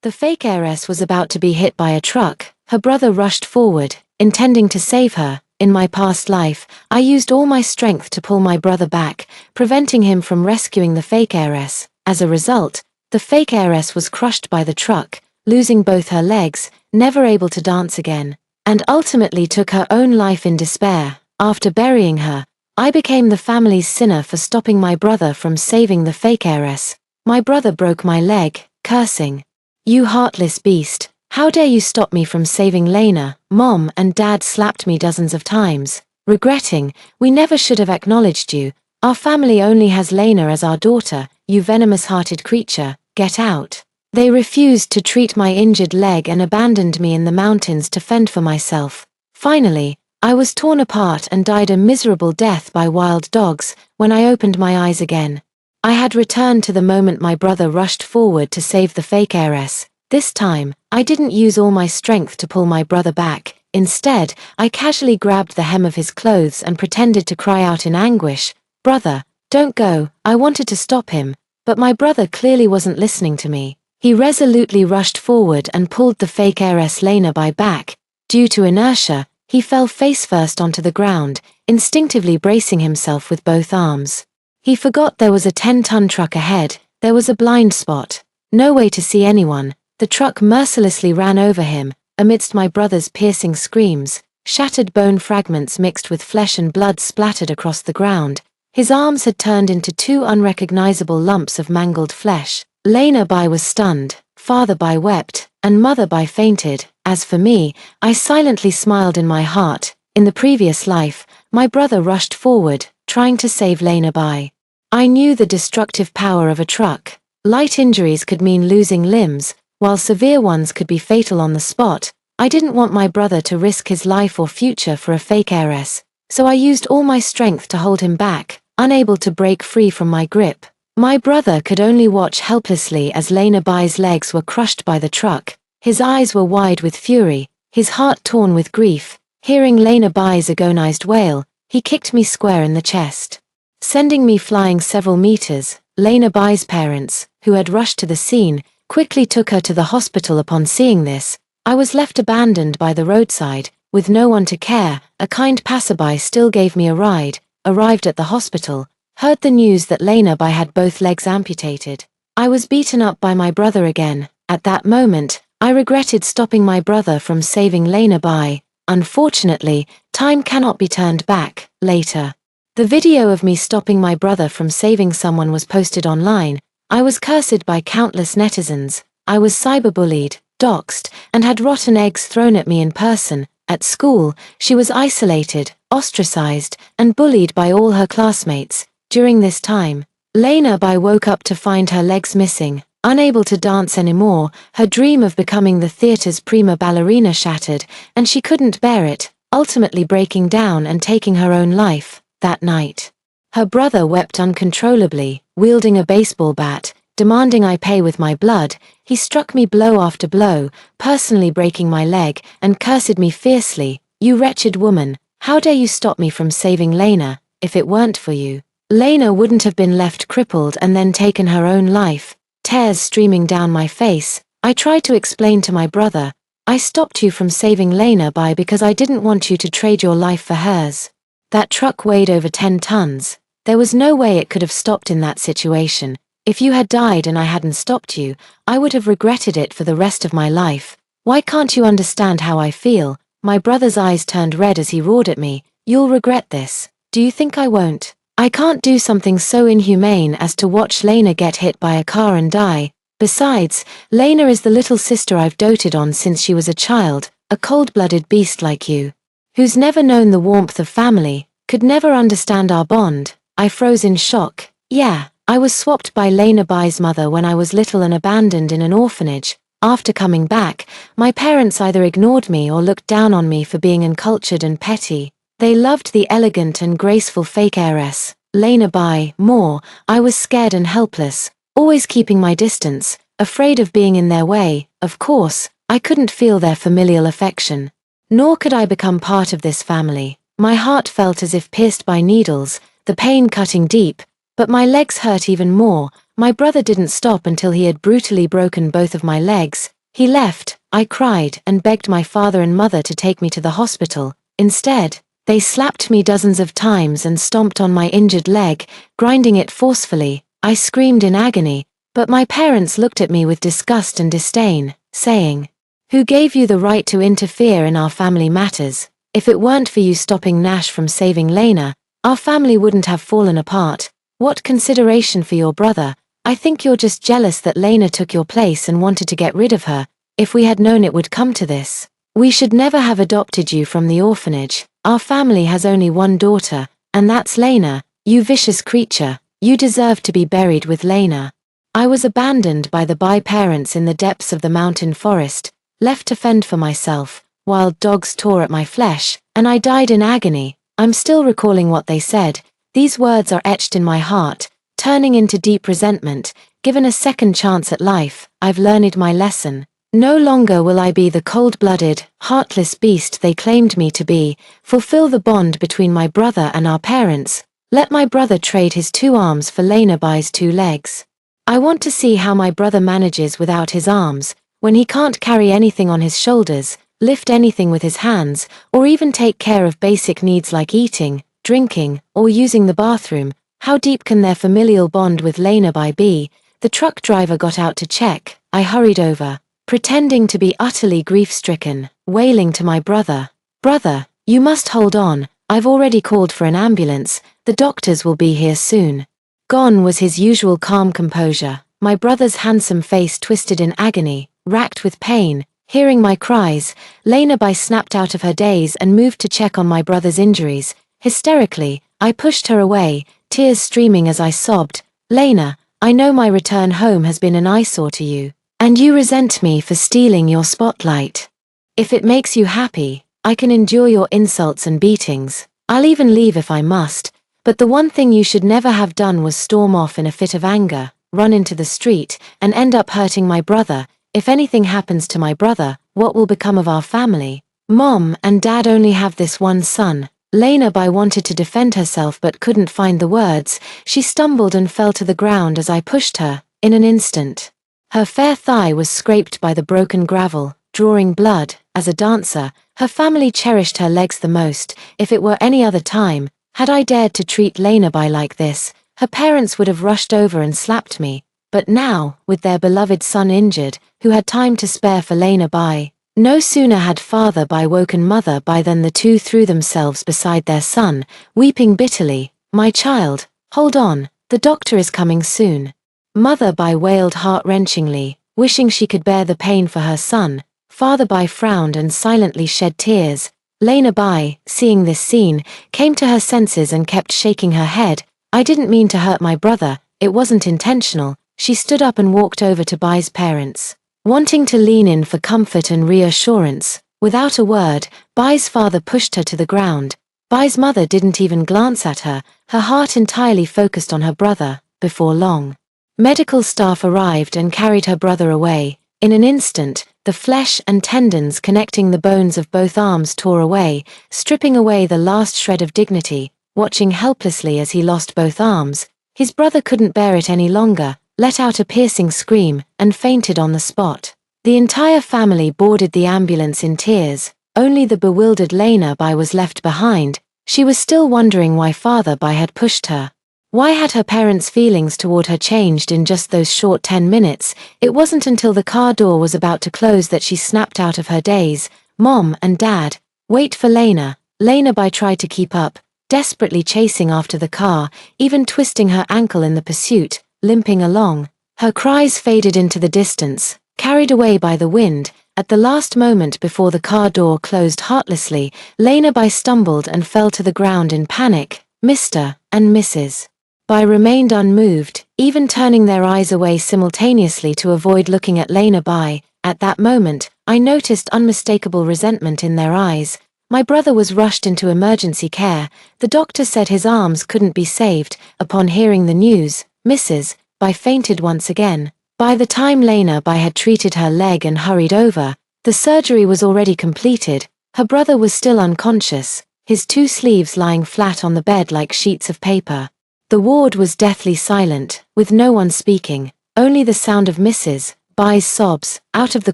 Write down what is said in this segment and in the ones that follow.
The fake heiress was about to be hit by a truck. Her brother rushed forward, intending to save her. In my past life, I used all my strength to pull my brother back, preventing him from rescuing the fake heiress. As a result, the fake heiress was crushed by the truck, losing both her legs, never able to dance again, and ultimately took her own life in despair. After burying her, I became the family's sinner for stopping my brother from saving the fake heiress. My brother broke my leg, cursing, "You heartless beast, how dare you stop me from saving Lena?" Mom and Dad slapped me dozens of times, regretting, "We never should have acknowledged you. Our family only has Lena as our daughter, you venomous-hearted creature, get out." They refused to treat my injured leg and abandoned me in the mountains to fend for myself. Finally, I was torn apart and died a miserable death by wild dogs. When I opened my eyes again, I had returned to the moment my brother rushed forward to save the fake heiress. This time, I didn't use all my strength to pull my brother back. Instead, I casually grabbed the hem of his clothes and pretended to cry out in anguish, "Brother, don't go." I wanted to stop him, but my brother clearly wasn't listening to me. He resolutely rushed forward and pulled the fake heiress Lena by back. Due to inertia, he fell face-first onto the ground, instinctively bracing himself with both arms. He forgot there was a 10-ton truck ahead. There was a blind spot. No way to see anyone. The truck mercilessly ran over him. Amidst my brother's piercing screams, shattered bone fragments mixed with flesh and blood splattered across the ground. His arms had turned into two unrecognizable lumps of mangled flesh. Lena Bai was stunned, Father Bai wept, and Mother Bai fainted. As for me, I silently smiled in my heart. In the previous life, my brother rushed forward, trying to save Lena Bai. I knew the destructive power of a truck. Light injuries could mean losing limbs, while severe ones could be fatal on the spot. I didn't want my brother to risk his life or future for a fake heiress, so I used all my strength to hold him back, unable to break free from my grip. My brother could only watch helplessly as Lena Bai's legs were crushed by the truck. His eyes were wide with fury, his heart torn with grief. Hearing Lena Bai's agonized wail, he kicked me square in the chest, sending me flying several meters. Lena Bai's parents, who had rushed to the scene, quickly took her to the hospital. Upon seeing this, I was left abandoned by the roadside, with no one to care. A kind passerby still gave me a ride. Arrived at the hospital, heard the news that Lena Bai had both legs amputated. I was beaten up by my brother again. At that moment, I regretted stopping my brother from saving Lena Bai. Unfortunately, time cannot be turned back. Later, the video of me stopping my brother from saving someone was posted online. I was cursed by countless netizens. I was cyberbullied, doxed, and had rotten eggs thrown at me in person. At school, she was isolated, ostracized, and bullied by all her classmates. During this time, Lena Bai woke up to find her legs missing. Unable to dance anymore, her dream of becoming the theater's prima ballerina shattered, and she couldn't bear it, ultimately breaking down and taking her own life. That night, her brother wept uncontrollably, wielding a baseball bat, demanding I pay with my blood. He struck me blow after blow, personally breaking my leg, and cursed me fiercely, "You wretched woman, how dare you stop me from saving Lena? If it weren't for you, Lena wouldn't have been left crippled and then taken her own life." Tears streaming down my face, I tried to explain to my brother, "I stopped you from saving Lena Bai because I didn't want you to trade your life for hers. That truck weighed over 10 tons. There was no way it could have stopped in that situation. If you had died and I hadn't stopped you, I would have regretted it for the rest of my life. Why can't you understand how I feel?" My brother's eyes turned red as he roared at me, "You'll regret this. Do you think I won't? I can't do something so inhumane as to watch Lena get hit by a car and die. Besides, Lena is the little sister I've doted on since she was a child. A cold-blooded beast like you, who's never known the warmth of family, could never understand our bond." I froze in shock. Yeah, I was swapped by Lena Bai's mother when I was little and abandoned in an orphanage. After coming back, my parents either ignored me or looked down on me for being uncultured and petty. They loved the elegant and graceful fake heiress, Lena Bai, more. I was scared and helpless, always keeping my distance, afraid of being in their way. Of course, I couldn't feel their familial affection. Nor could I become part of this family. My heart felt as if pierced by needles, the pain cutting deep, but my legs hurt even more. My brother didn't stop until he had brutally broken both of my legs. He left. I cried and begged my father and mother to take me to the hospital. Instead, they slapped me dozens of times and stomped on my injured leg, grinding it forcefully. I screamed in agony, but my parents looked at me with disgust and disdain, saying, "Who gave you the right to interfere in our family matters? If it weren't for you stopping Nash from saving Lena, our family wouldn't have fallen apart. What consideration for your brother? I think you're just jealous that Lena took your place and wanted to get rid of her. If we had known it would come to this, we should never have adopted you from the orphanage. Our family has only one daughter, and that's Lena. You vicious creature, you deserve to be buried with Lena." I was abandoned by the Bai parents in the depths of the mountain forest, left to fend for myself. Wild dogs tore at my flesh, and I died in agony. I'm still recalling what they said. These words are etched in my heart, turning into deep resentment. Given a second chance at life, I've learned my lesson. No longer will I be the cold-blooded, heartless beast they claimed me to be. Fulfill the bond between my brother and our parents. Let my brother trade his 2 arms for Lena Bai's 2 legs. I want to see how my brother manages without his arms, when he can't carry anything on his shoulders, lift anything with his hands, or even take care of basic needs like eating, drinking, or using the bathroom. How deep can their familial bond with Lena Bai be? The truck driver got out to check. I hurried over, pretending to be utterly grief-stricken, wailing to my brother, "Brother, you must hold on. I've already called for an ambulance. The doctors will be here soon." Gone was his usual calm composure. My brother's handsome face twisted in agony, racked with pain. Hearing my cries, Lena Bai snapped out of her daze and moved to check on my brother's injuries. Hysterically, I pushed her away, tears streaming as I sobbed, "Lena, I know my return home has been an eyesore to you, and you resent me for stealing your spotlight. If it makes you happy, I can endure your insults and beatings. I'll even leave if I must. But the one thing you should never have done was storm off in a fit of anger, run into the street, and end up hurting my brother. If anything happens to my brother, what will become of our family? Mom and Dad only have this one son." Lena Bai wanted to defend herself but couldn't find the words. She stumbled and fell to the ground as I pushed her. In an instant, her fair thigh was scraped by the broken gravel, drawing blood. As a dancer, her family cherished her legs the most. If it were any other time, had I dared to treat Lena Bai like this, her parents would have rushed over and slapped me. But now, with their beloved son injured, who had time to spare for Lena Bai, no sooner had Father Bai woken Mother Bai than the two threw themselves beside their son, weeping bitterly. "My child, hold on, the doctor is coming soon." Mother Bai wailed heart-wrenchingly, wishing she could bear the pain for her son. Father Bai frowned and silently shed tears. Lena Bai, seeing this scene, came to her senses and kept shaking her head. "I didn't mean to hurt my brother, it wasn't intentional." She stood up and walked over to Bai's parents, wanting to lean in for comfort and reassurance. Without a word, Bai's father pushed her to the ground. Bai's mother didn't even glance at her, her heart entirely focused on her brother. Before long, medical staff arrived and carried her brother away. In an instant, the flesh and tendons connecting the bones of both arms tore away, stripping away the last shred of dignity. Watching helplessly as he lost both arms, his brother couldn't bear it any longer, let out a piercing scream, and fainted on the spot. The entire family boarded the ambulance in tears. Only the bewildered Lena Bai was left behind. She was still wondering why Father Bai had pushed her. Why had her parents' feelings toward her changed in just those short 10 minutes? It wasn't until the car door was about to close that she snapped out of her daze. "Mom and Dad, wait for Lena." Lena Bai tried to keep up, desperately chasing after the car, even twisting her ankle in the pursuit, limping along. Her cries faded into the distance, carried away by the wind. At the last moment before the car door closed heartlessly, Lena Bai stumbled and fell to the ground in panic. Mr. and Mrs. Bai remained unmoved, even turning their eyes away simultaneously to avoid looking at Lena Bai. At that moment, I noticed unmistakable resentment in their eyes. My brother was rushed into emergency care. The doctor said his arms couldn't be saved. Upon hearing the news, Mrs. Bai fainted once again. By the time Lena Bai had treated her leg and hurried over, the surgery was already completed. Her brother was still unconscious, his 2 sleeves lying flat on the bed like sheets of paper. The ward was deathly silent, with no one speaking, only the sound of Mrs. Bai's sobs. Out of the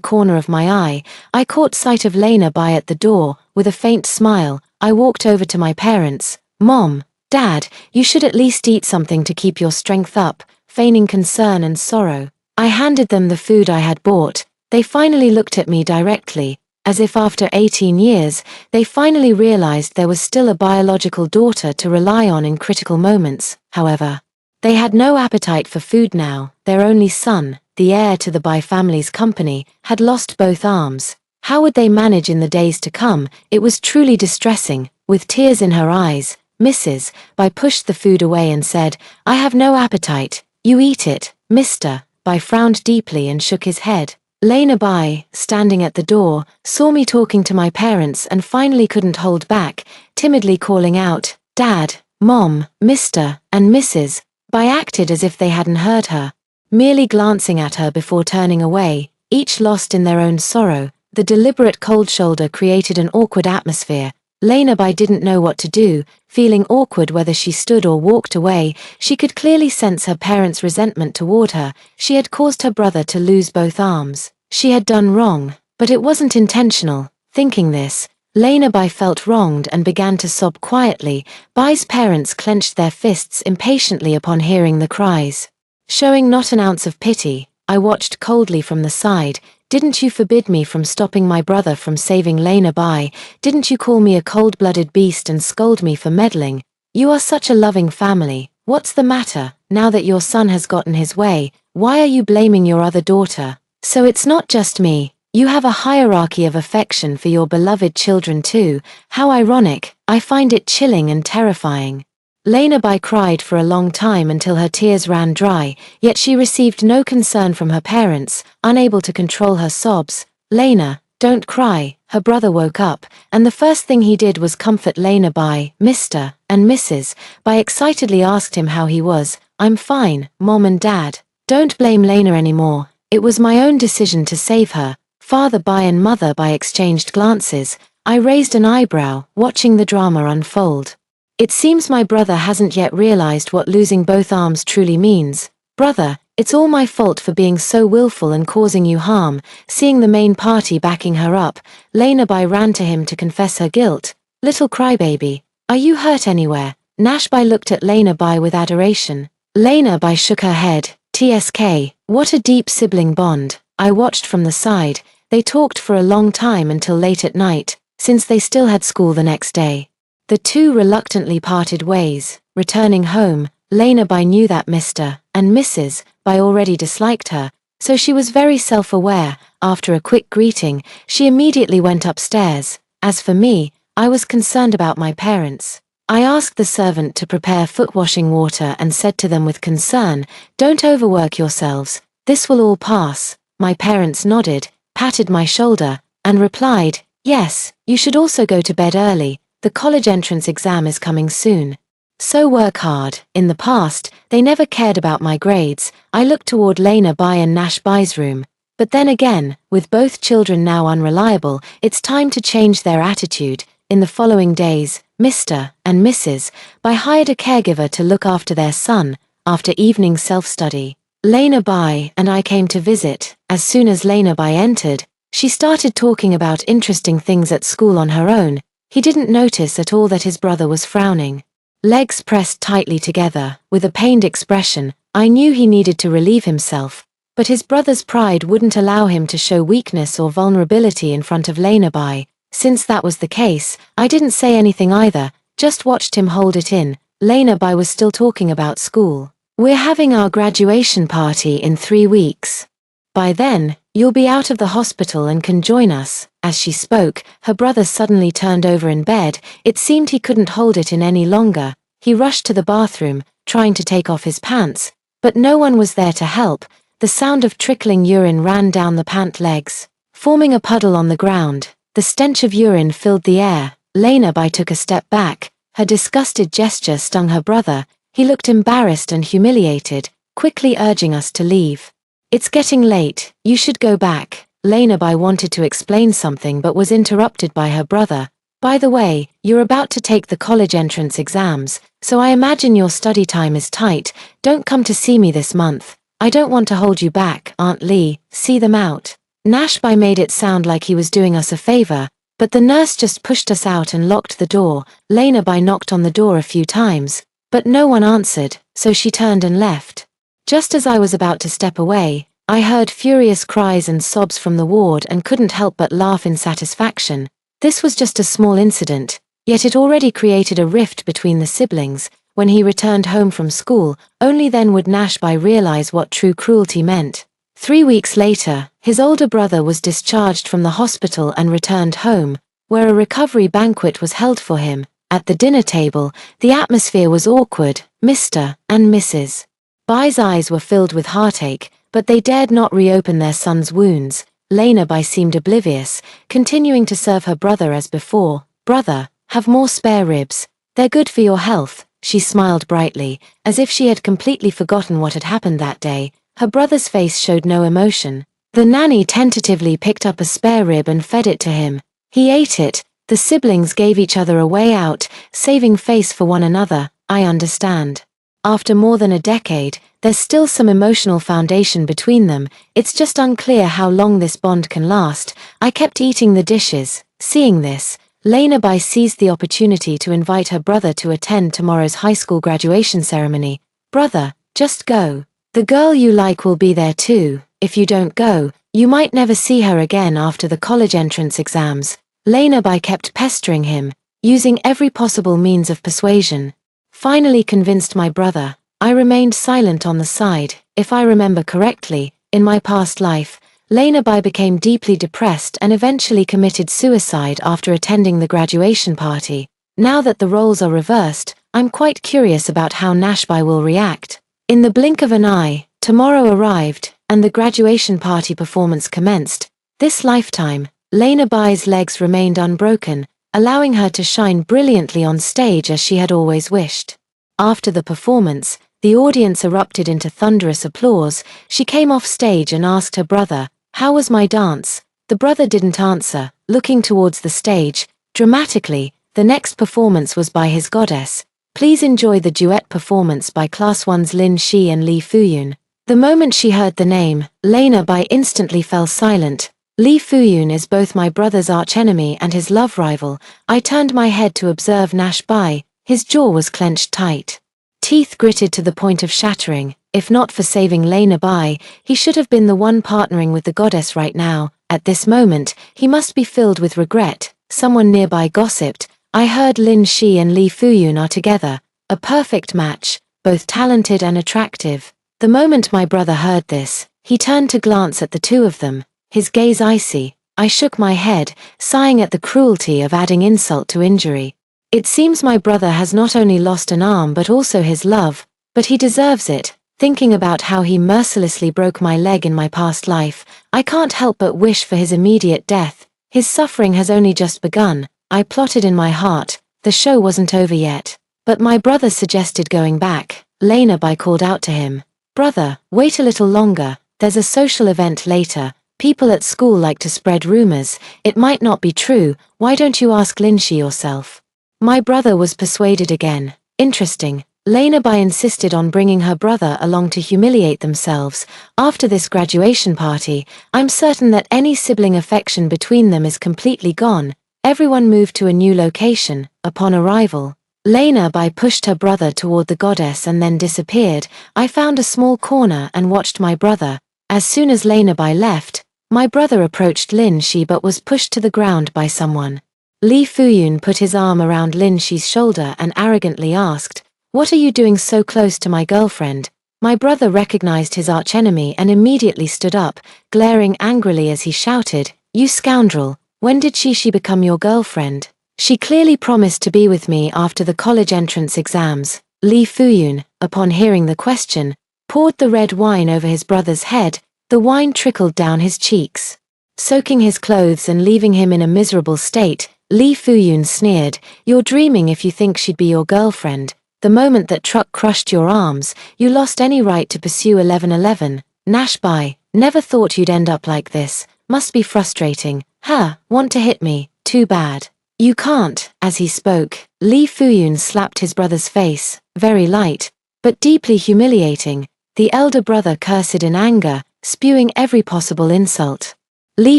corner of my eye, I caught sight of Lena Bai at the door. With a faint smile, I walked over to my parents. Mom, Dad, you should at least eat something to keep your strength up, feigning concern and sorrow. I handed them the food I had bought. They finally looked at me directly, as if after 18 years, they finally realized there was still a biological daughter to rely on in critical moments. However, they had no appetite for food now. Their only son, the heir to the Bai family's company, had lost both arms. How would they manage in the days to come? It was truly distressing. With tears in her eyes, Mrs. Bai pushed the food away and said, "I have no appetite. You eat it." Mr. Bai frowned deeply and shook his head. Lena Bai, standing at the door, saw me talking to my parents and finally couldn't hold back, timidly calling out, "Dad, Mom, Mr. and Mrs. Bai acted as if they hadn't heard her, merely glancing at her before turning away, each lost in their own sorrow. The deliberate cold shoulder created an awkward atmosphere. Lena Bai didn't know what to do, feeling awkward whether she stood or walked away. She could clearly sense her parents' resentment toward her. She had caused her brother to lose both arms. She had done wrong, but it wasn't intentional. Thinking this, Lena Bai felt wronged and began to sob quietly. Bai's parents clenched their fists impatiently upon hearing the cries. Showing not an ounce of pity, I watched coldly from the side. "Didn't you forbid me from stopping my brother from saving Lena Bai? Didn't you call me a cold-blooded beast and scold me for meddling? You are such a loving family. What's the matter? Now that your son has gotten his way, why are you blaming your other daughter? So it's not just me. You have a hierarchy of affection for your beloved children too. How ironic. I find it chilling and terrifying." Lena Bai cried for a long time until her tears ran dry, yet she received no concern from her parents, unable to control her sobs. "Lena, don't cry." Her brother woke up, and the first thing he did was comfort Lena Bai. Mr. and Mrs. Bai excitedly asked him how he was. "I'm fine, Mom and Dad. Don't blame Lena anymore. It was my own decision to save her." Father Bai and Mother Bai exchanged glances. I raised an eyebrow, watching the drama unfold. It seems my brother hasn't yet realized what losing both arms truly means. "Brother, it's all my fault for being so willful and causing you harm." Seeing the main party backing her up, Lena Bai ran to him to confess her guilt. "Little crybaby, are you hurt anywhere?" Nash Bai looked at Lena Bai with adoration. Lena Bai shook her head. "TSK, what a deep sibling bond." I watched from the side. They talked for a long time until late at night, since they still had school the next day. The two reluctantly parted ways. Returning home, Lena Bai knew that Mr. and Mrs. Bai already disliked her, so she was very self-aware. After a quick greeting, she immediately went upstairs. As for me, I was concerned about my parents. I asked the servant to prepare foot-washing water and said to them with concern, "Don't overwork yourselves. This will all pass." My parents nodded, patted my shoulder, and replied, "Yes, you should also go to bed early. The college entrance exam is coming soon. So work hard." In the past, they never cared about my grades. I looked toward Lena Bai and Nash Bai's room. But then again, with both children now unreliable, it's time to change their attitude. In the following days, Mr. and Mrs. Bai hired a caregiver to look after their son. After evening self-study, Lena Bai and I came to visit. As soon as Lena Bai entered, she started talking about interesting things at school on her own. He didn't notice at all that his brother was frowning. Legs pressed tightly together, with a pained expression. I knew he needed to relieve himself, but his brother's pride wouldn't allow him to show weakness or vulnerability in front of Lena Bai. Since that was the case, I didn't say anything either, just watched him hold it in. Lena Bai was still talking about school. "We're having our graduation party in 3 weeks. By then, you'll be out of the hospital and can join us." As she spoke, her brother suddenly turned over in bed. It seemed he couldn't hold it in any longer. He rushed to the bathroom, trying to take off his pants, but no one was there to help. The sound of trickling urine ran down the pant legs, forming a puddle on the ground. The stench of urine filled the air. Lena Bai took a step back. Her disgusted gesture stung her brother. He looked embarrassed and humiliated, quickly urging us to leave. "It's getting late, you should go back." Lena Bai wanted to explain something but was interrupted by her brother. "By the way, you're about to take the college entrance exams, so I imagine your study time is tight. Don't come to see me this month. I don't want to hold you back, Aunt Lee, see them out. Nashbai made it sound like he was doing us a favor, but the nurse just pushed us out and locked the door. Lenabai knocked on the door a few times, but no one answered, so she turned and left. Just as I was about to step away, I heard furious cries and sobs from the ward and couldn't help but laugh in satisfaction. This was just a small incident, yet it already created a rift between the siblings. When he returned home from school, only then would Nashbai realize what true cruelty meant. 3 weeks later, his older brother was discharged from the hospital and returned home, where a recovery banquet was held for him. At the dinner table, the atmosphere was awkward. Mr. and Mrs. Bai's eyes were filled with heartache, but they dared not reopen their son's wounds. Lenabai seemed oblivious, continuing to serve her brother as before. Brother, have more spare ribs. They're good for your health. She smiled brightly, as if she had completely forgotten what had happened that day. Her brother's face showed no emotion. The nanny tentatively picked up a spare rib and fed it to him. He ate it. The siblings gave each other a way out, saving face for one another. I understand. After more than a decade, there's still some emotional foundation between them. It's just unclear how long this bond can last. I kept eating the dishes. Seeing this, Lenabai seized the opportunity to invite her brother to attend tomorrow's high school graduation ceremony. Brother, just go. The girl you like will be there too. If you don't go, you might never see her again after the college entrance exams. Lenabai kept pestering him, using every possible means of persuasion. Finally convinced my brother, I remained silent on the side. If I remember correctly, in my past life, Lenabai became deeply depressed and eventually committed suicide after attending the graduation party. Now that the roles are reversed, I'm quite curious about how Nashbai will react. In the blink of an eye, tomorrow arrived, and the graduation party performance commenced. This lifetime, Lenabai's legs remained unbroken, allowing her to shine brilliantly on stage as she had always wished. After the performance, the audience erupted into thunderous applause. She came off stage and asked her brother, "How was my dance?" The brother didn't answer, looking towards the stage. Dramatically, the next performance was by his goddess. Please enjoy the duet performance by Class 1's Lin Shi and Lee Fuyun. The moment she heard the name, Lenabai instantly fell silent. Lee Fuyun is both my brother's archenemy and his love rival. I turned my head to observe Nashbai. His jaw was clenched tight. Teeth gritted to the point of shattering. If not for saving Lenabai, he should have been the one partnering with the goddess right now. At this moment, he must be filled with regret. Someone nearby gossiped, "I heard Lin Shi and Lee Fuyun are together. A perfect match, both talented and attractive." The moment my brother heard this, he turned to glance at the two of them, his gaze icy. I shook my head, sighing at the cruelty of adding insult to injury. It seems my brother has not only lost an arm but also his love, but he deserves it. Thinking about how he mercilessly broke my leg in my past life, I can't help but wish for his immediate death. His suffering has only just begun. I plotted in my heart, the show wasn't over yet. But my brother suggested going back. Lenabai called out to him, "Brother, wait a little longer, there's a social event later. People at school like to spread rumors. It might not be true, why don't you ask Linshi yourself?" My brother was persuaded again. Interesting. Lenabai insisted on bringing her brother along to humiliate themselves. After this graduation party, I'm certain that any sibling affection between them is completely gone. Everyone moved to a new location. Upon arrival, Lenabai pushed her brother toward the goddess and then disappeared. I found a small corner and watched my brother. As soon as Lenabai left, my brother approached Lin Shi but was pushed to the ground by someone. Lee Fuyun put his arm around Lin Shi's shoulder and arrogantly asked, "What are you doing so close to my girlfriend?" My brother recognized his archenemy and immediately stood up, glaring angrily as he shouted, "You scoundrel, when did she become your girlfriend? She clearly promised to be with me after the college entrance exams." Lee Fuyun, upon hearing the question, poured the red wine over his brother's head. The wine trickled down his cheeks, soaking his clothes and leaving him in a miserable state. Lee Fuyun sneered, "You're dreaming if you think she'd be your girlfriend. The moment that truck crushed your arms, you lost any right to pursue 1111. Nashbai, never thought you'd end up like this. Must be frustrating. Huh, want to hit me? Too bad. You can't." As he spoke, Lee Fuyun slapped his brother's face, very light, but deeply humiliating. The elder brother cursed in anger, spewing every possible insult. Li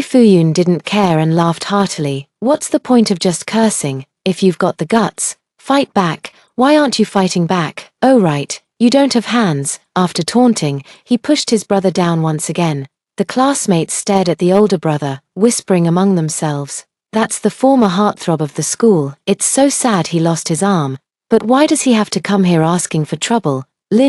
Fuyun didn't care and laughed heartily. What's the point of just cursing? If you've got the guts, fight back. Why aren't you fighting back? Oh right, you don't have hands. After taunting, he pushed his brother down once again. The classmates stared at the older brother, whispering among themselves. That's the former heartthrob of the school. It's so sad he lost his arm. But why does he have to come here asking for trouble?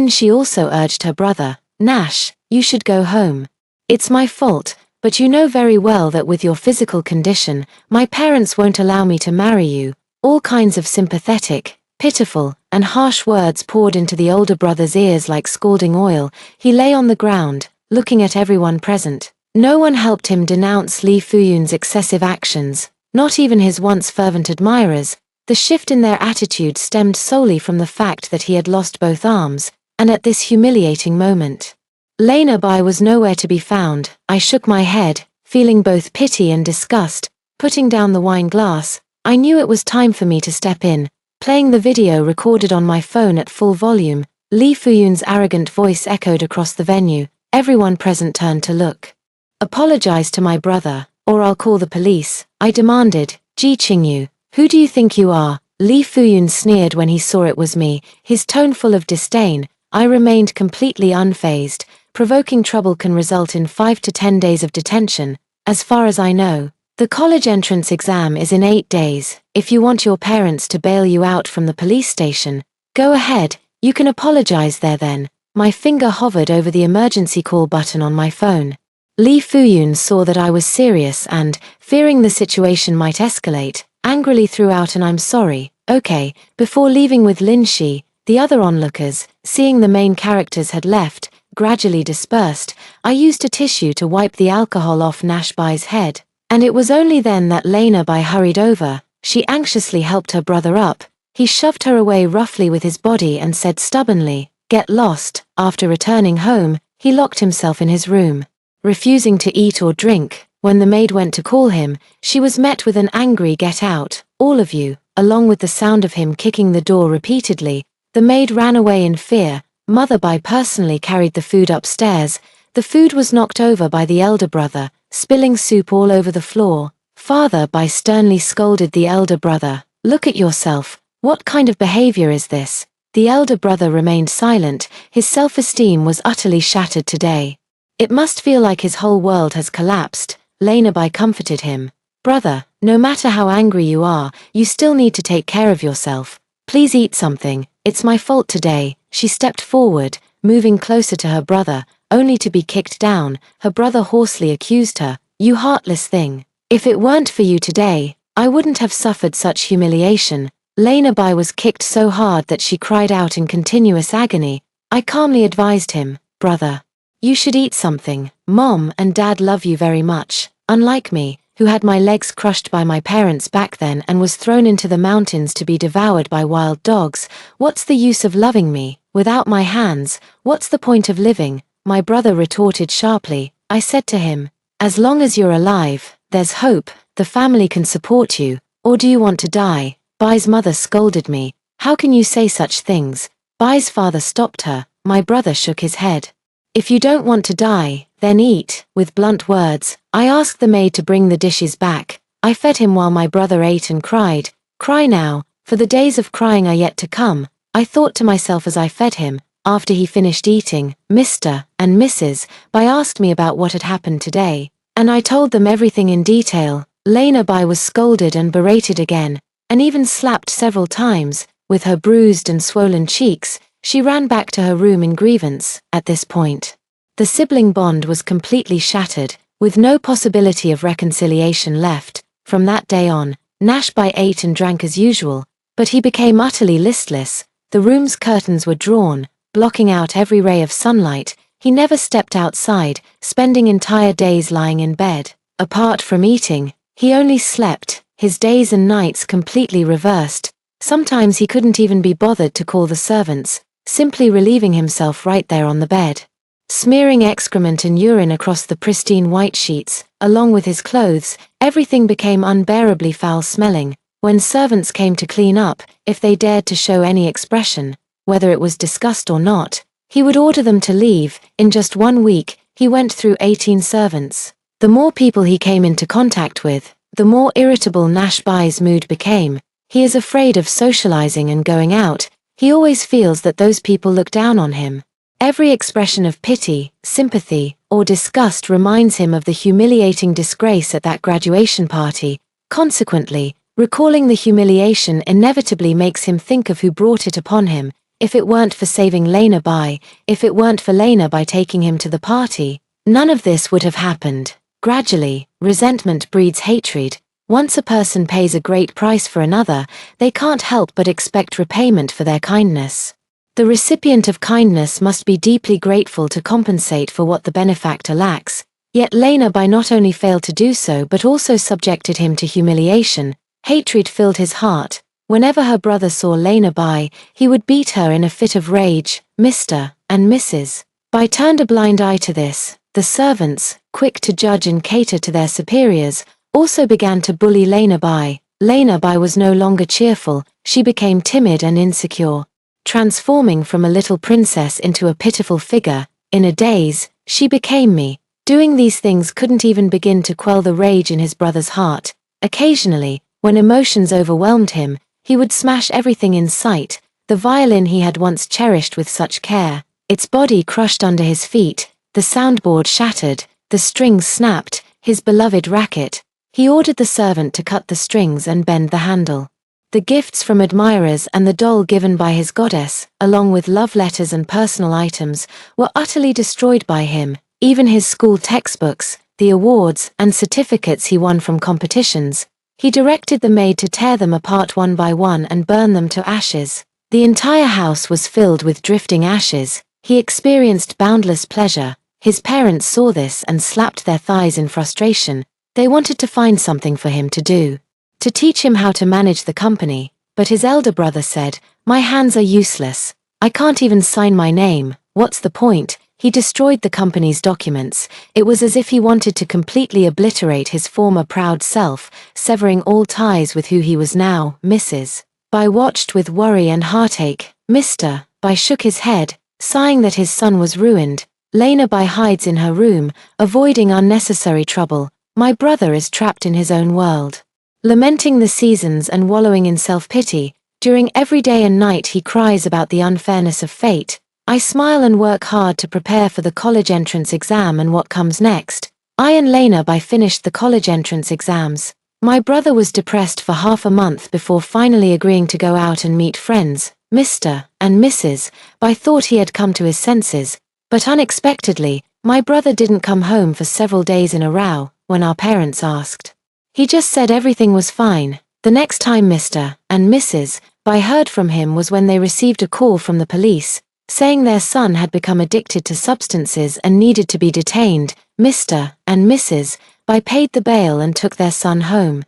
She also urged her brother. Nash, you should go home. It's my fault, but you know very well that with your physical condition, my parents won't allow me to marry you. All kinds of sympathetic, pitiful, and harsh words poured into the older brother's ears like scalding oil. He lay on the ground, looking at everyone present. No one helped him denounce Li Fuyun's excessive actions, not even his once fervent admirers. The shift in their attitude stemmed solely from the fact that he had lost both arms, and at this humiliating moment, Lena Bai was nowhere to be found. I shook my head, feeling both pity and disgust. Putting down the wine glass, I knew it was time for me to step in. Playing the video recorded on my phone at full volume, Li Fuyun's arrogant voice echoed across the venue. Everyone present turned to look. Apologize to my brother, or I'll call the police, I demanded. Ji Qingyu, who do you think you are? Li Fuyun sneered when he saw it was me, his tone full of disdain. I remained completely unfazed. Provoking trouble can result in 5 to 10 days of detention. As far as I know, the college entrance exam is in 8 days. If you want your parents to bail you out from the police station, go ahead, you can apologize there then. My finger hovered over the emergency call button on my phone. Li Fuyun saw that I was serious and, fearing the situation might escalate, angrily threw out an "I'm sorry, okay." Before leaving with Lin Shi, the other onlookers, seeing the main characters had left, gradually dispersed. I used a tissue to wipe the alcohol off Nash Bai's head, and it was only then that Lena Bai hurried over. She anxiously helped her brother up. He shoved her away roughly with his body and said stubbornly, "Get lost." After returning home, he locked himself in his room, refusing to eat or drink. When the maid went to call him, she was met with an angry "Get out, all of you," along with the sound of him kicking the door repeatedly. The maid ran away in fear. Mother Bai personally carried the food upstairs. The food was knocked over by the elder brother, spilling soup all over the floor. Father Bai sternly scolded the elder brother. "Look at yourself. What kind of behavior is this?" The elder brother remained silent. His self-esteem was utterly shattered today. "It must feel like his whole world has collapsed." Lena Bai comforted him. "Brother, no matter how angry you are, you still need to take care of yourself. Please eat something. It's my fault today." She stepped forward, moving closer to her brother, only to be kicked down. Her brother hoarsely accused her. "You heartless thing. If it weren't for you today, I wouldn't have suffered such humiliation." Lena Bai was kicked so hard that she cried out in continuous agony. I calmly advised him, "Brother, you should eat something. Mom and Dad love you very much. Unlike me, who had my legs crushed by my parents back then and was thrown into the mountains to be devoured by wild dogs. What's the use of loving me? Without my hands, what's the point of living?" My brother retorted sharply. I said to him, "As long as you're alive, there's hope. The family can support you. Or do you want to die?" Bai's mother scolded me. "How can you say such things?" Bai's father stopped her. My brother shook his head. "If you don't want to die, then eat." With blunt words, I asked the maid to bring the dishes back. I fed him while my brother ate and cried. Cry now, for the days of crying are yet to come. I thought to myself as I fed him. After he finished eating, Mr. and Mrs. Bai asked me about what had happened today, and I told them everything in detail. Lena Bai was scolded and berated again, and even slapped several times. With her bruised and swollen cheeks, she ran back to her room in grievance. At this point, the sibling bond was completely shattered, with no possibility of reconciliation left. From that day on, Nash Bai ate and drank as usual, but he became utterly listless. The room's curtains were drawn, blocking out every ray of sunlight. He never stepped outside, spending entire days lying in bed. Apart from eating, he only slept, his days and nights completely reversed. Sometimes he couldn't even be bothered to call the servants, simply relieving himself right there on the bed. Smearing excrement and urine across the pristine white sheets, along with his clothes, everything became unbearably foul-smelling. When servants came to clean up, if they dared to show any expression, whether it was disgust or not, He would order them to leave. In just 1 week, he went through 18 servants. The more people he came into contact with, the more irritable Nash Bai's mood became. He is afraid of socializing and going out. He always feels that those people look down on him. Every expression of pity, sympathy, or disgust reminds him of the humiliating disgrace at that graduation party. Consequently, recalling the humiliation inevitably makes him think of who brought it upon him. If it weren't for saving Lena Bai, if it weren't for Lena Bai taking him to the party, none of this would have happened. Gradually, resentment breeds hatred. Once a person pays a great price for another, they can't help but expect repayment for their kindness. The recipient of kindness must be deeply grateful to compensate for what the benefactor lacks. Yet Lena Bai not only failed to do so but also subjected him to humiliation. Hatred filled his heart. Whenever her brother saw Lena Bai, he would beat her in a fit of rage. Mr. and Mrs. Bai turned a blind eye to this. The servants, quick to judge and cater to their superiors, also began to bully Lena Bai. Lena Bai was no longer cheerful, she became timid and insecure. Transforming from a little princess into a pitiful figure, in a daze, she became me. Doing these things couldn't even begin to quell the rage in his brother's heart. Occasionally, when emotions overwhelmed him, he would smash everything in sight. The violin he had once cherished with such care, its body crushed under his feet, the soundboard shattered, the strings snapped, his beloved racket. He ordered the servant to cut the strings and bend the handle. The gifts from admirers and the doll given by his goddess, along with love letters and personal items, were utterly destroyed by him. Even his school textbooks, the awards and certificates he won from competitions, he directed the maid to tear them apart one by one and burn them to ashes. The entire house was filled with drifting ashes. He experienced boundless pleasure. His parents saw this and slapped their thighs in frustration. They wanted to find something for him to do, to teach him how to manage the company, but his elder brother said, "My hands are useless. I can't even sign my name. What's the point?" He destroyed the company's documents. It was as if he wanted to completely obliterate his former proud self, severing all ties with who he was now. Mrs. Bai watched with worry and heartache. Mr. Bai shook his head, sighing that his son was ruined. Lena Bai hides in her room, avoiding unnecessary trouble. My brother is trapped in his own world, lamenting the seasons and wallowing in self-pity. During every day and night he cries about the unfairness of fate. I smile and work hard to prepare for the college entrance exam and what comes next. I and Lena Bai finished the college entrance exams. My brother was depressed for half a month before finally agreeing to go out and meet friends. Mr. and Mrs. Bai thought he had come to his senses, but unexpectedly, my brother didn't come home for several days in a row. When our parents asked, he just said everything was fine. The next time Mr. and Mrs. Bai heard from him was when they received a call from the police, saying their son had become addicted to substances and needed to be detained. Mr. and Mrs. Bai paid the bail and took their son home.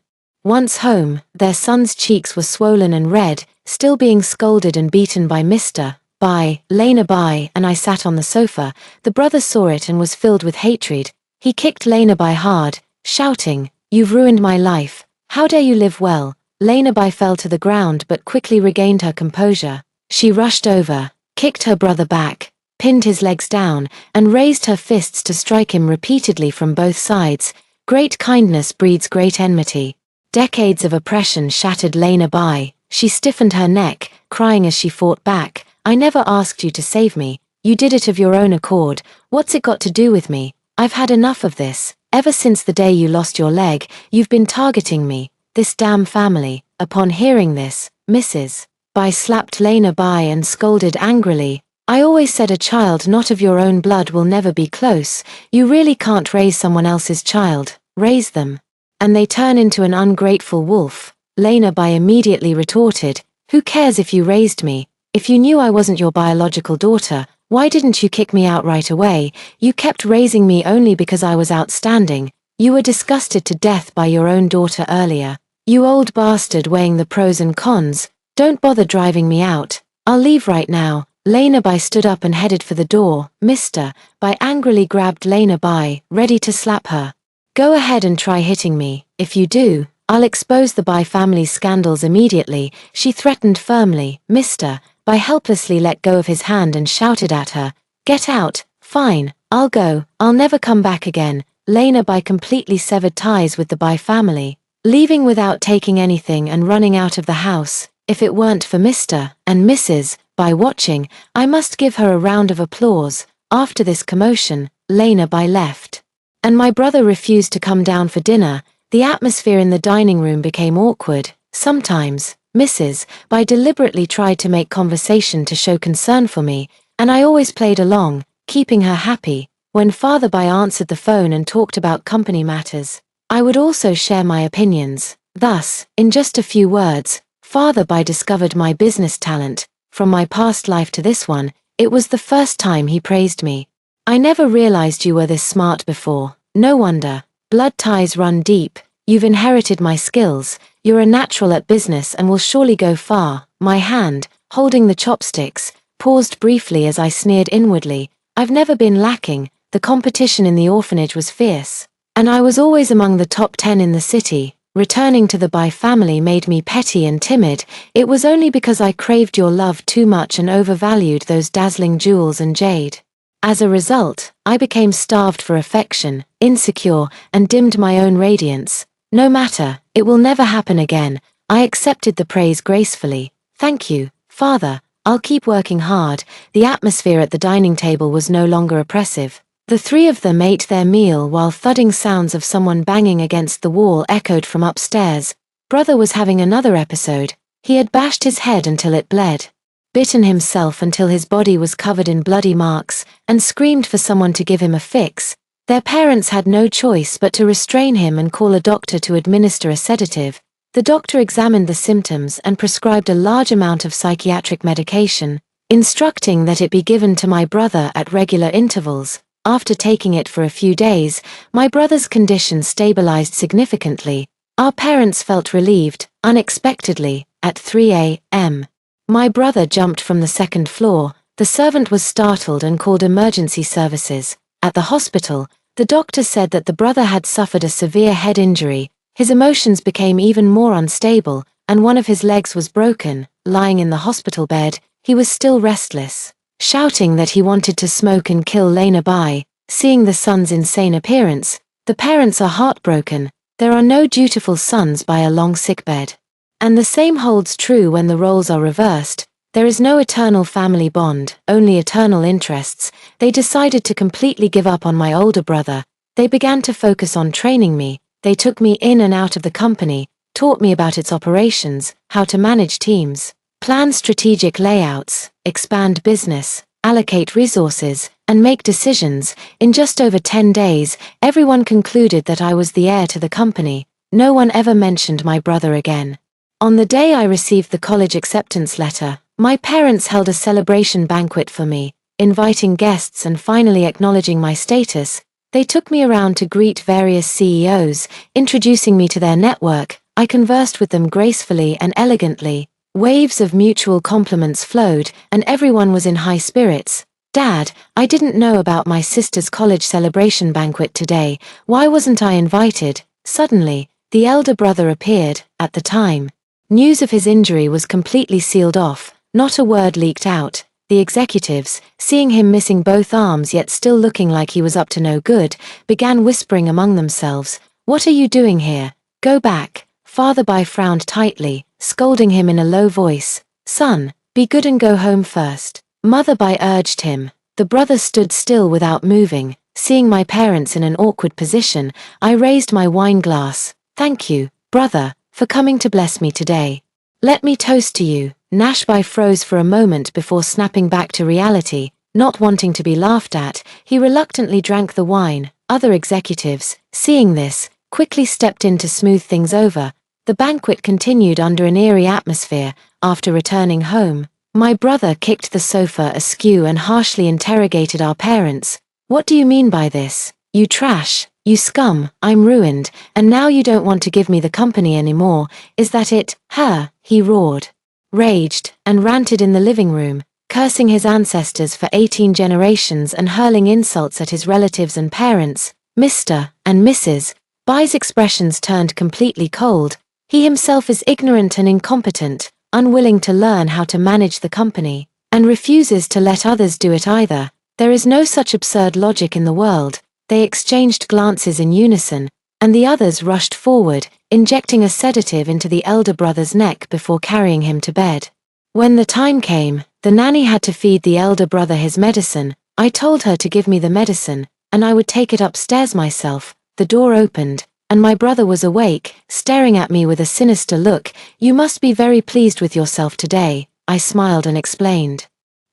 Once home, their son's cheeks were swollen and red, still being scolded and beaten by Mr. Bai. Lena Bai and I sat on the sofa. The brother saw it and was filled with hatred. He kicked Lena Bai hard, shouting, "You've ruined my life. How dare you live well?" Lena Bai fell to the ground but quickly regained her composure. She rushed over, kicked her brother back, pinned his legs down, and raised her fists to strike him repeatedly from both sides. Great kindness breeds great enmity. Decades of oppression shattered Lena Bai. She stiffened her neck, crying as she fought back. "I never asked you to save me. You did it of your own accord. What's it got to do with me? I've had enough of this. Ever since the day you lost your leg, you've been targeting me, this damn family." Upon hearing this, Mrs. Bai slapped Lena Bai and scolded angrily. "I always said a child not of your own blood will never be close. You really can't raise someone else's child. Raise them, and they turn into an ungrateful wolf." Lena Bai immediately retorted, "Who cares if you raised me? If you knew I wasn't your biological daughter, why didn't you kick me out right away? You kept raising me only because I was outstanding. You were disgusted to death by your own daughter earlier. You old bastard, weighing the pros and cons. Don't bother driving me out. I'll leave right now." Lena Bai stood up and headed for the door. Mr. Bai angrily grabbed Lena Bai, ready to slap her. "Go ahead and try hitting me. If you do, I'll expose the Bai family's scandals immediately," she threatened firmly. Mr. by helplessly let go of his hand and shouted at her, "Get out, fine, I'll go, I'll never come back again." Lena by completely severed ties with the Bai family, leaving without taking anything and running out of the house. If it weren't for Mr. and Mrs. Bai watching, I must give her a round of applause. After this commotion, Lena Bai left, and my brother refused to come down for dinner. The atmosphere in the dining room became awkward. Sometimes, Mrs. Bai deliberately tried to make conversation to show concern for me, and I always played along, keeping her happy. When Father Bai answered the phone and talked about company matters, I would also share my opinions. Thus, in just a few words, Father Bai discovered my business talent. From my past life to this one, it was the first time he praised me. "I never realized you were this smart before." "No wonder. Blood ties run deep. You've inherited my skills. You're a natural at business and will surely go far." My hand, holding the chopsticks, paused briefly as I sneered inwardly. I've never been lacking. The competition in the orphanage was fierce, and I was always among the top 10 in the city. Returning to the Bai family made me petty and timid. It was only because I craved your love too much and overvalued those dazzling jewels and jade. As a result, I became starved for affection, insecure, and dimmed my own radiance. No matter, it will never happen again. I accepted the praise gracefully. "Thank you, Father. I'll keep working hard." The atmosphere at the dining table was no longer oppressive. The three of them ate their meal while thudding sounds of someone banging against the wall echoed from upstairs. Brother was having another episode. He had bashed his head until it bled, bitten himself until his body was covered in bloody marks, and screamed for someone to give him a fix. Their parents had no choice but to restrain him and call a doctor to administer a sedative. The doctor examined the symptoms and prescribed a large amount of psychiatric medication, instructing that it be given to my brother at regular intervals. After taking it for a few days, my brother's condition stabilized significantly. Our parents felt relieved. Unexpectedly, at 3 a.m., my brother jumped from the second floor. The servant was startled and called emergency services. At the hospital, the doctor said that the brother had suffered a severe head injury. His emotions became even more unstable, and one of his legs was broken. Lying in the hospital bed, he was still restless, shouting that he wanted to smoke and kill Lena Bai. Seeing the son's insane appearance, the parents are heartbroken. There are no dutiful sons by a long sickbed. And the same holds true when the roles are reversed. There is no eternal family bond, only eternal interests. They decided to completely give up on my older brother. They began to focus on training me. They took me in and out of the company, taught me about its operations, how to manage teams, plan strategic layouts, expand business, allocate resources, and make decisions. In just over 10 days, everyone concluded that I was the heir to the company. No one ever mentioned my brother again. On the day I received the college acceptance letter, my parents held a celebration banquet for me, inviting guests and finally acknowledging my status. They took me around to greet various CEOs, introducing me to their network. I conversed with them gracefully and elegantly. Waves of mutual compliments flowed, and everyone was in high spirits. "Dad, I didn't know about my sister's college celebration banquet today. Why wasn't I invited?" Suddenly, the elder brother appeared. At the time, news of his injury was completely sealed off. Not a word leaked out. The executives, seeing him missing both arms yet still looking like he was up to no good, began whispering among themselves, "What are you doing here? Go back." Father Bai frowned tightly, scolding him in a low voice. "Son, be good and go home first." Mother Bai urged him. The brother stood still without moving. Seeing my parents in an awkward position, I raised my wine glass. "Thank you, brother, for coming to bless me today. Let me toast to you." Nash Bai froze for a moment before snapping back to reality. Not wanting to be laughed at, he reluctantly drank the wine. Other executives, seeing this, quickly stepped in to smooth things over. The banquet continued under an eerie atmosphere. After returning home, my brother kicked the sofa askew and harshly interrogated our parents. "What do you mean by this? You trash, you scum, I'm ruined, and now you don't want to give me the company anymore, is that it?" "Her," he roared, raged, and ranted in the living room, cursing his ancestors for 18 generations and hurling insults at his relatives and parents. Mr. and Mrs. Bai's expressions turned completely cold. He himself is ignorant and incompetent. unwilling to learn how to manage the company, and refuses to let others do it either. There is no such absurd logic in the world. They exchanged glances in unison, and the others rushed forward, injecting a sedative into the elder brother's neck before carrying him to bed. When the time came, the nanny had to feed the elder brother his medicine. I told her to give me the medicine, and I would take it upstairs myself. The door opened, and my brother was awake, staring at me with a sinister look. "You must be very pleased with yourself today," I smiled and explained.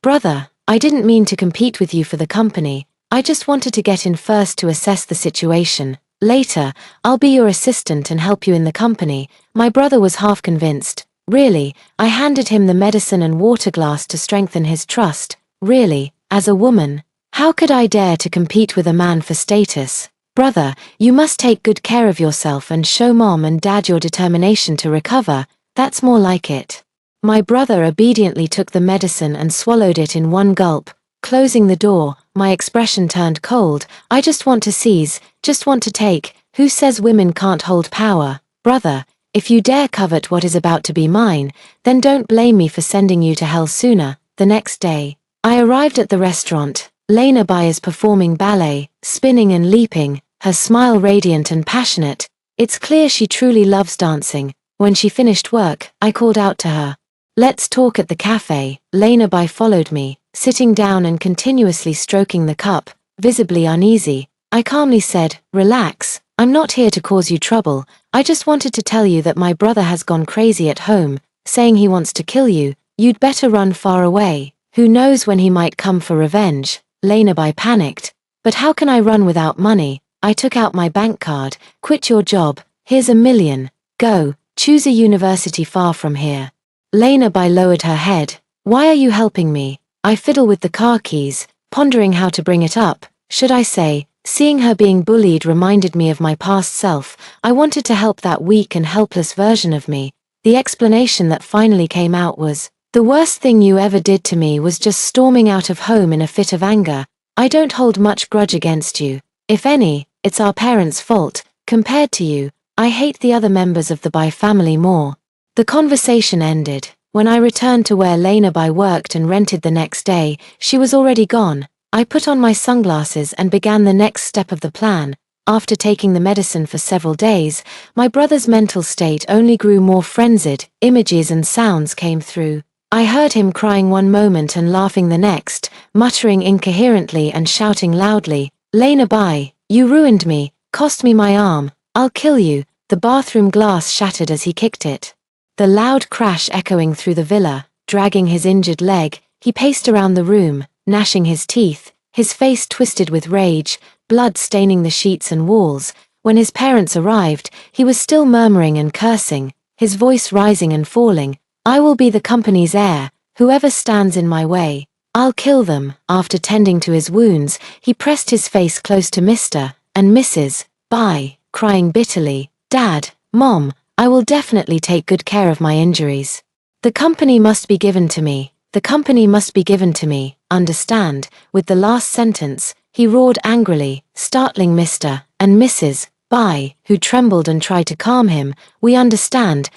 "Brother, I didn't mean to compete with you for the company. I just wanted to get in first to assess the situation. Later, I'll be your assistant and help you in the company." My brother was half convinced. Really, I handed him the medicine and water glass to strengthen his trust. Really, as a woman, how could I dare to compete with a man for status? "Brother, you must take good care of yourself and show Mom and Dad your determination to recover. That's more like it." My brother obediently took the medicine and swallowed it in one gulp. Closing the door, my expression turned cold. "I just want to seize, just want to take. Who says women can't hold power? Brother, if you dare covet what is about to be mine, then don't blame me for sending you to hell sooner." The next day, I arrived at the restaurant. Lena Bai is performing ballet, spinning and leaping, her smile radiant and passionate. It's clear she truly loves dancing. When she finished work, I called out to her. "Let's talk at the cafe." Lena Bai followed me, sitting down and continuously stroking the cup, visibly uneasy. I calmly said, "Relax, I'm not here to cause you trouble. I just wanted to tell you that my brother has gone crazy at home, saying he wants to kill you. You'd better run far away. Who knows when he might come for revenge." Lena Bai panicked. "But how can I run without money?" I took out my bank card. "Quit your job. Here's $1 million. Go, choose a university far from here." Lena Bai lowered her head. "Why are you helping me?" I fiddle with the car keys, pondering how to bring it up. Should I say, seeing her being bullied reminded me of my past self. I wanted to help that weak and helpless version of me. The explanation that finally came out was, "The worst thing you ever did to me was just storming out of home in a fit of anger. I don't hold much grudge against you. If any, it's our parents' fault. Compared to you, I hate the other members of the Bai family more." The conversation ended. When I returned to where Lena Bai worked and rented the next day, she was already gone. I put on my sunglasses and began the next step of the plan. After taking the medicine for several days, my brother's mental state only grew more frenzied. Images and sounds came through. I heard him crying one moment and laughing the next, muttering incoherently and shouting loudly, "Lena Bai, you ruined me, cost me my arm, I'll kill you." The bathroom glass shattered as he kicked it. The loud crash echoing through the villa. Dragging his injured leg, he paced around the room, gnashing his teeth, his face twisted with rage, blood staining the sheets and walls. When his parents arrived, he was still murmuring and cursing, his voice rising and falling. "I will be the company's heir. Whoever stands in my way, I'll kill them." After tending to his wounds, he pressed his face close to Mr. and Mrs. Bai, crying bitterly, "Dad, Mom, I will definitely take good care of my injuries. The company must be given to me. The company must be given to me, understand?" With the last sentence, he roared angrily, startling Mr. and Mrs. Bai, who trembled and tried to calm him. We understand,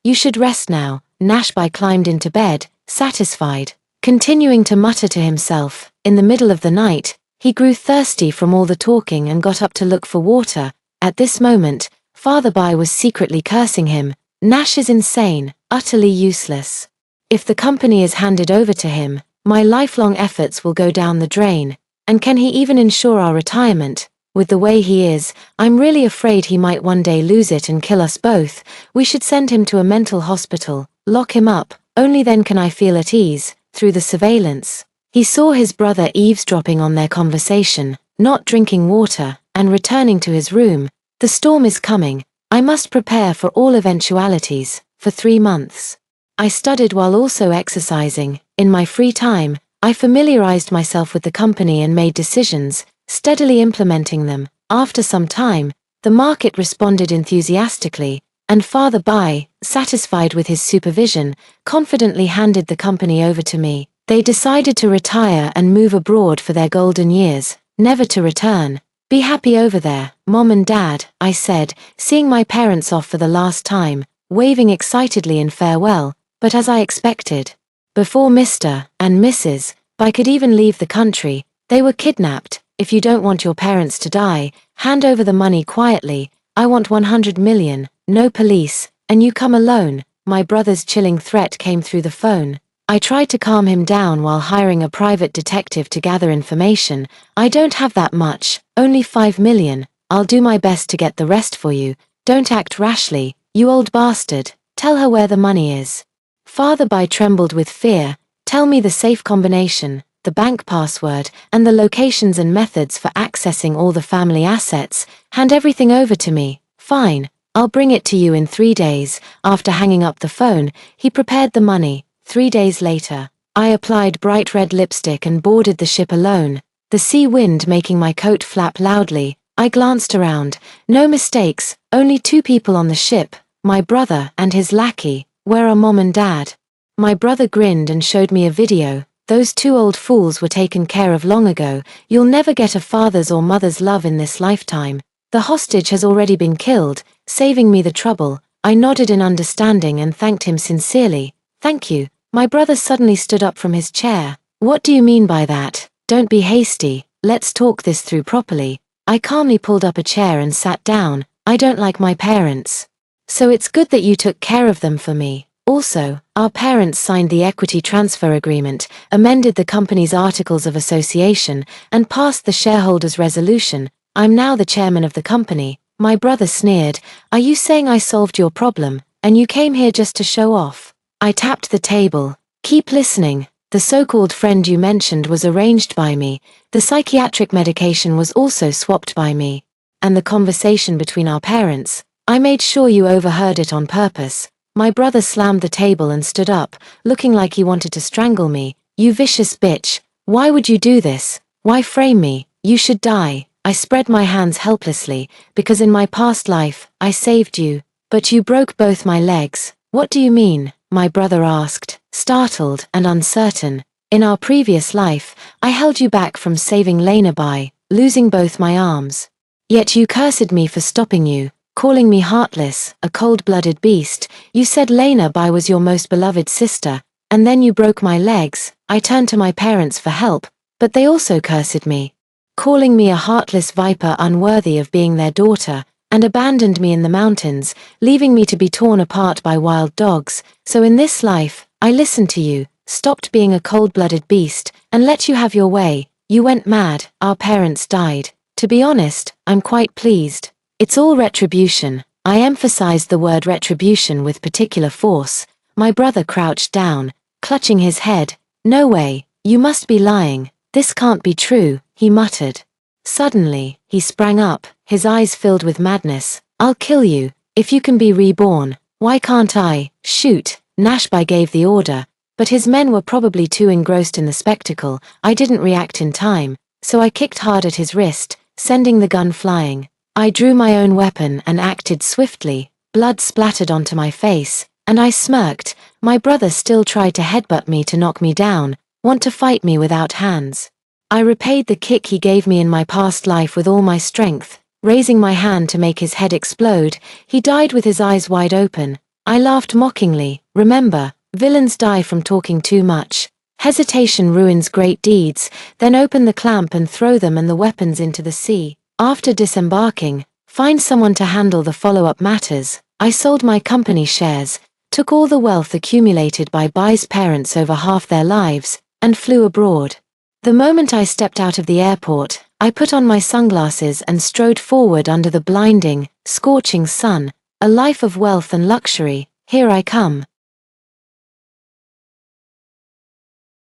you should rest now." Nash Bai climbed into bed, satisfied, continuing to mutter to himself. In the middle of the night, he grew thirsty from all the talking and got up to look for water. At this moment, Father Bai was secretly cursing him. "Nash is insane, utterly useless. If the company is handed over to him, my lifelong efforts will go down the drain. And can he even ensure our retirement? With the way he is, I'm really afraid he might one day lose it and kill us both. We should send him to a mental hospital, lock him up. Only then can I feel at ease." Through the surveillance, he saw his brother eavesdropping on their conversation, not drinking water, and returning to his room. "The storm is coming. I must prepare for all eventualities." For 3 months, I studied while also exercising. In my free time, I familiarized myself with the company and made decisions, steadily implementing them. After some time, the market responded enthusiastically, and Father Bai, satisfied with his supervision, confidently handed the company over to me. They decided to retire and move abroad for their golden years, never to return. "Be happy over there, Mom and Dad," I said, seeing my parents off for the last time. waving excitedly in farewell, but as I expected. Before Mr. and Mrs. I could even leave the country, they were kidnapped. If you don't want your parents to die, hand over the money quietly. I want 100 million, no police, and you come alone. My brother's chilling threat came through the phone. I tried to calm him down while hiring a private detective to gather information. I don't have that much, only 5 million. I'll do my best to get the rest for you. Don't act rashly, you old bastard. Tell her where the money is. Father Bai trembled with fear. Tell me the safe combination, the bank password, and the locations and methods for accessing all the family assets. Hand everything over to me. Fine, I'll bring it to you in 3 days. After hanging up the phone, he prepared the money. 3 days later, I applied bright red lipstick and boarded the ship alone, the sea wind making my coat flap loudly. I glanced around. No mistakes, only 2 people on the ship, my brother and his lackey. Where are Mom and Dad? My brother grinned and showed me a video. Those 2 old fools were taken care of long ago. You'll never get a father's or mother's love in this lifetime. The hostage has already been killed, saving me the trouble. I nodded in understanding and thanked him sincerely. Thank you. My brother suddenly stood up from his chair. What do you mean by that? Don't be hasty. Let's talk this through properly. I calmly pulled up a chair and sat down. I don't like my parents. So it's good that you took care of them for me. Also, our parents signed the equity transfer agreement, amended the company's articles of association, and passed the shareholders' resolution. I'm now the chairman of the company. My brother sneered. Are you saying I solved your problem, and you came here just to show off? I tapped the table. Keep listening. The so-called friend you mentioned was arranged by me. The psychiatric medication was also swapped by me. And the conversation between our parents, I made sure you overheard it on purpose. My brother slammed the table and stood up, looking like he wanted to strangle me. You vicious bitch. Why would you do this? Why frame me? You should die. I spread my hands helplessly, because in my past life, I saved you. But you broke both my legs. What do you mean? My brother asked, startled and uncertain. In our previous life, I held you back from saving Lena by losing both my arms. Yet you cursed me for stopping you, calling me heartless, a cold-blooded beast. You said Lena Bai was your most beloved sister, and then you broke my legs. I turned to my parents for help, but they also cursed me, calling me a heartless viper unworthy of being their daughter, and abandoned me in the mountains, leaving me to be torn apart by wild dogs. So in this life, I listened to you, stopped being a cold-blooded beast, and let you have your way. You went mad, our parents died. To be honest, I'm quite pleased. It's all retribution. I emphasized the word retribution with particular force. My brother crouched down, clutching his head. No way, you must be lying. This can't be true, he muttered. Suddenly, he sprang up, his eyes filled with madness. I'll kill you. If you can be reborn, why can't I? Shoot. Nashbai gave the order, but his men were probably too engrossed in the spectacle. I didn't react in time, so I kicked hard at his wrist, sending the gun flying. I drew my own weapon and acted swiftly. Blood splattered onto my face, and I smirked. My brother still tried to headbutt me to knock me down, want to fight me without hands. I repaid the kick he gave me in my past life with all my strength, raising my hand to make his head explode. He died with his eyes wide open. I laughed mockingly. Remember, villains die from talking too much. Hesitation ruins great deeds. Then open the clamp and throw them and the weapons into the sea. After disembarking, find someone to handle the follow-up matters. I sold my company shares, took all the wealth accumulated by Bai's parents over half their lives, and flew abroad. The moment I stepped out of the airport, I put on my sunglasses and strode forward under the blinding, scorching sun. A life of wealth and luxury. Here I come.